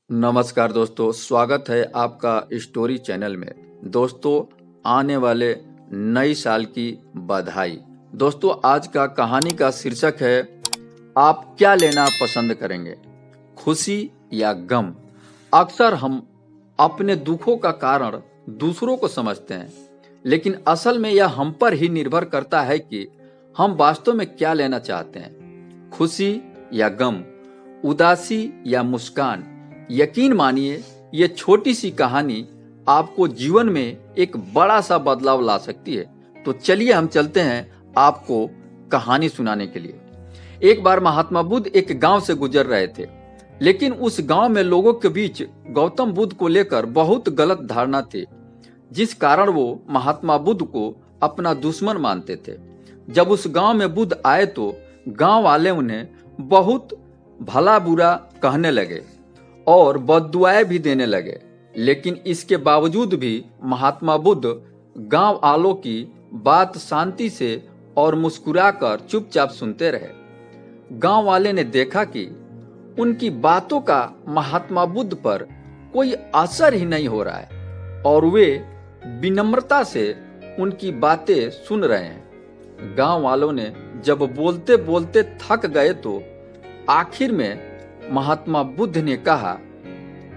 नमस्कार दोस्तों, स्वागत है आपका स्टोरी चैनल में। दोस्तों, आने वाले नई साल की बधाई। दोस्तों, आज का कहानी का शीर्षक है, आप क्या लेना पसंद करेंगे, खुशी या गम। अक्सर हम अपने दुखों का कारण दूसरों को समझते हैं, लेकिन असल में यह हम पर ही निर्भर करता है कि हम वास्तव में क्या लेना चाहते हैं, खुशी या गम, उदासी या मुस्कान। यकीन मानिए, ये छोटी सी कहानी आपको जीवन में एक बड़ा सा बदलाव ला सकती है। तो चलिए हम चलते हैं आपको कहानी सुनाने के लिए। एक बार महात्मा बुद्ध एक गांव से गुजर रहे थे, लेकिन उस गांव में लोगों के बीच गौतम बुद्ध को लेकर बहुत गलत धारणा थी, जिस कारण वो महात्मा बुद्ध को अपना दुश्मन मानते थे। जब उस गांव में बुद्ध आए तो गांव वाले उन्हें बहुत भला बुरा कहने लगे और बद्दुआएं भी देने लगे, लेकिन इसके बावजूद भी महात्मा बुद्ध गांव वालों की बात शांति से और मुस्कुराकर चुपचाप सुनते रहे। गांव वाले ने देखा कि उनकी बातों का महात्मा बुद्ध पर कोई असर ही नहीं हो रहा है और वे विनम्रता से उनकी बातें सुन रहे हैं। गांव वालों ने जब बोलते बोलते थक गए तो आखिर में महात्मा बुद्ध ने कहा,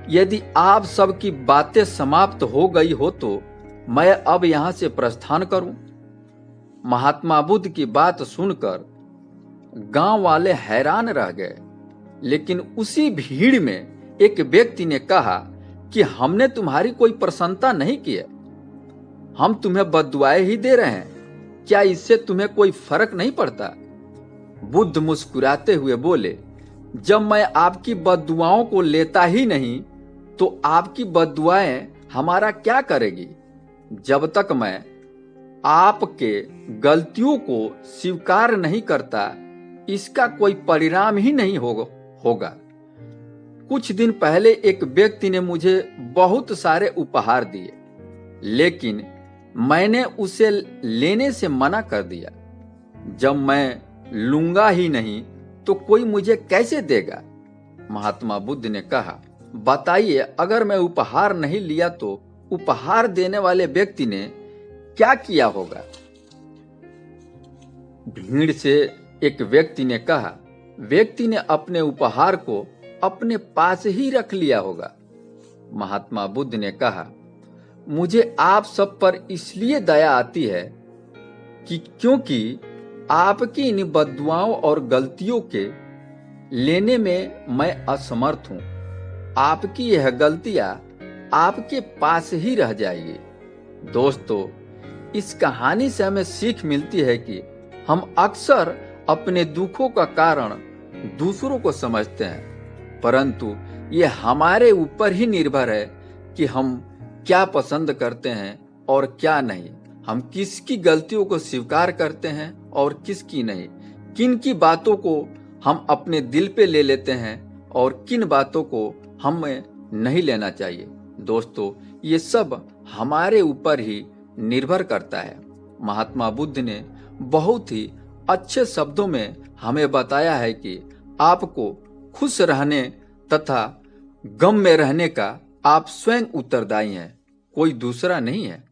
यदि आप सबकी बातें समाप्त हो गई हो तो मैं अब यहां से प्रस्थान करूं। महात्मा बुद्ध की बात सुनकर गांव वाले हैरान रह गए, लेकिन उसी भीड़ में एक व्यक्ति ने कहा कि हमने तुम्हारी कोई प्रशंसा नहीं की है, हम तुम्हें बद्दुआएं ही दे रहे हैं, क्या इससे तुम्हें कोई फर्क नहीं पड़ता? बुद्ध मुस्कुराते हुए बोले, जब मैं आपकी बद्दुआओं को लेता ही नहीं तो आपकी बद्दुआएं हमारा क्या करेगी? जब तक मैं आपके गलतियों को स्वीकार नहीं करता, इसका कोई परिणाम ही नहीं होगा। कुछ दिन पहले एक व्यक्ति ने मुझे बहुत सारे उपहार दिए, लेकिन मैंने उसे लेने से मना कर दिया। जब मैं लूंगा ही नहीं तो कोई मुझे कैसे देगा? महात्मा बुद्ध ने कहा, बताइए, अगर मैं उपहार नहीं लिया तो उपहार देने वाले व्यक्ति ने क्या किया होगा? भीड़ से एक व्यक्ति ने कहा, व्यक्ति ने अपने उपहार को अपने पास ही रख लिया होगा। महात्मा बुद्ध ने कहा, मुझे आप सब पर इसलिए दया आती है कि क्योंकि आपकी इन बद्दुआओं और गलतियों के लेने में मैं असमर्थ हूं। आपकी यह गलतियां आपके पास ही रह जाएगी। दोस्तों, इस कहानी से हमें सीख मिलती है कि हम अक्सर अपने दुखों का कारण दूसरों को समझते हैं, परंतु यह हमारे ऊपर ही निर्भर है कि हम क्या पसंद करते हैं और क्या नहीं। हम किसकी गलतियों को स्वीकार करते हैं और किसकी नहीं, किन की बातों को हम अपने दिल पे ले लेते हैं और किन बातों को हमें नहीं लेना चाहिए। दोस्तों, ये सब हमारे ऊपर ही निर्भर करता है। महात्मा बुद्ध ने बहुत ही अच्छे शब्दों में हमें बताया है कि आपको खुश रहने तथा गम में रहने का आप स्वयं उत्तरदायी हैं, कोई दूसरा नहीं है।